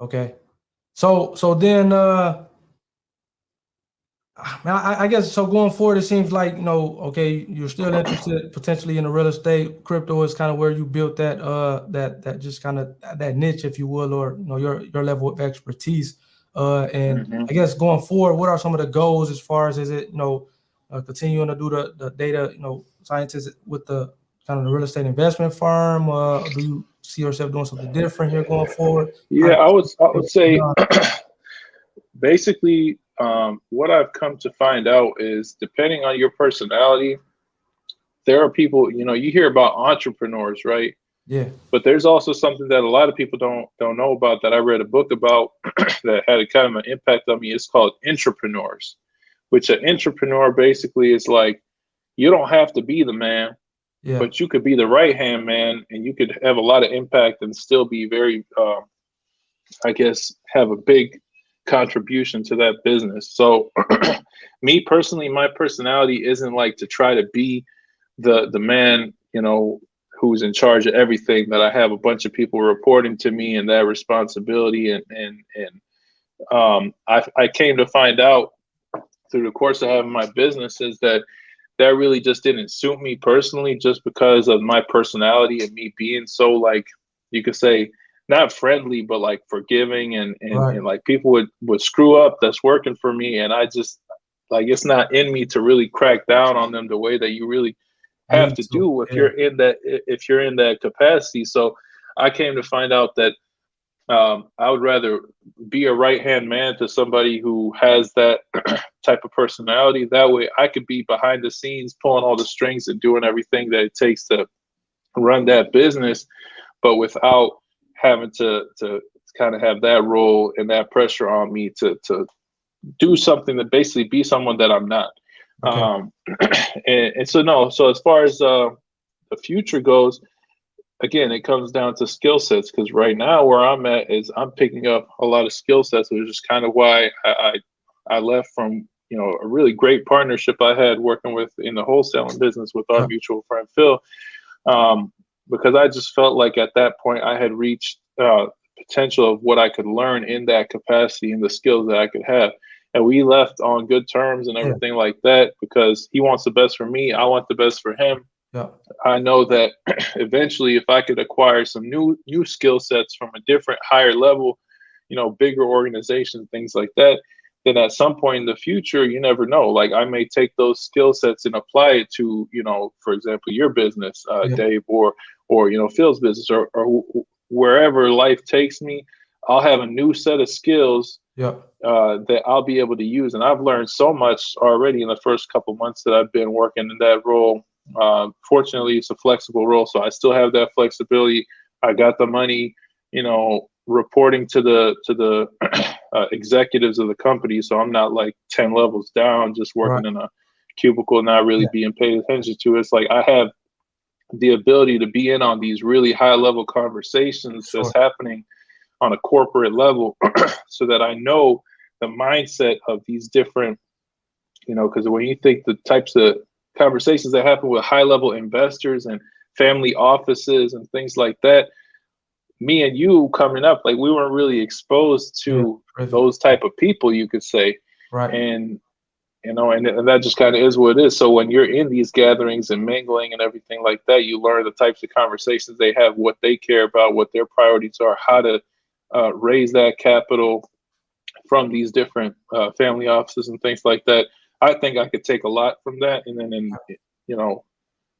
Okay. So then I guess so going forward, it seems like, okay, you're still interested potentially in the real estate. Crypto is kind of where you built that just kind of that niche, if you will, or your level of expertise. And Hmm. I guess going forward, what are some of the goals as far as, is it, continuing to do the data, scientists with the kind of the real estate investment firm? Do you see yourself doing something different here going forward? How Yeah, do I would you say beyond? basically, what I've come to find out is depending on your personality, there are people, you hear about entrepreneurs, right? Yeah. But there's also something that a lot of people don't know about that I read a book about that had a kind of an impact on me. It's called Intrapreneurs, which an entrepreneur basically is like you don't have to be the man, Yeah. but you could be the right hand man, and you could have a lot of impact and still be very, I guess, have a big contribution to that business. So, me personally, my personality isn't like to try to be the man, who's in charge of everything. That I have a bunch of people reporting to me and that responsibility, and I came to find out through the course of having my business is that really just didn't suit me personally, just because of my personality and me being so, like, you could say, not friendly but like forgiving, and Right. like people would screw up that's working for me, and I just, like, it's not in me to really crack down on them the way that you really have Me to too. do Yeah. if you're in that capacity. So I came to find out that, I would rather be a right hand man to somebody who has that type of personality. That way, I could be behind the scenes, pulling all the strings and doing everything that it takes to run that business, but without having to kind of have that role and that pressure on me to do something, that basically be someone that I'm not. Okay. Um, and so no, so as far as the future goes, again, it comes down to skill sets, because right now where I'm at is I'm picking up a lot of skill sets, which is kind of why I left from, a really great partnership I had working with in the wholesaling business with our Yeah. mutual friend Phil, um, because I just felt like at that point I had reached potential of what I could learn in that capacity and the skills that I could have. And we left on good terms and Yeah. everything like that, because he wants the best for me, I want the best for him. Yeah. I know that eventually, if I could acquire some new skill sets from a different, higher level, bigger organization, things like that, then at some point in the future, you never know. Like, I may take those skill sets and apply it to, for example, your business, Yeah. Dave, or Phil's business, or wherever life takes me. I'll have a new set of skills Yeah. that I'll be able to use. And I've learned so much already in the first couple months that I've been working in that role. Fortunately, it's a flexible role, so I still have that flexibility. I got the money, reporting to the executives of the company, so I'm not like 10 levels down, just Right. working in a cubicle, not really Yeah. being paid attention to. It's like I have the ability to be in on these really high level conversations that's Sure. happening on a corporate level, so that I know the mindset of these different, because when you think the types of conversations that happen with high level investors and family offices and things like that, me and you coming up, like, we weren't really exposed Yeah. to Privy. those type of people, you could say. Right. And and that just kind of is what it is. So when you're in these gatherings and mingling and everything like that, you learn the types of conversations they have, what they care about, what their priorities are, how to raise that capital from these different family offices and things like that. I think I could take a lot from that, and then you know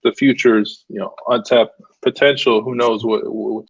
the future's untapped potential. Who knows Sure. what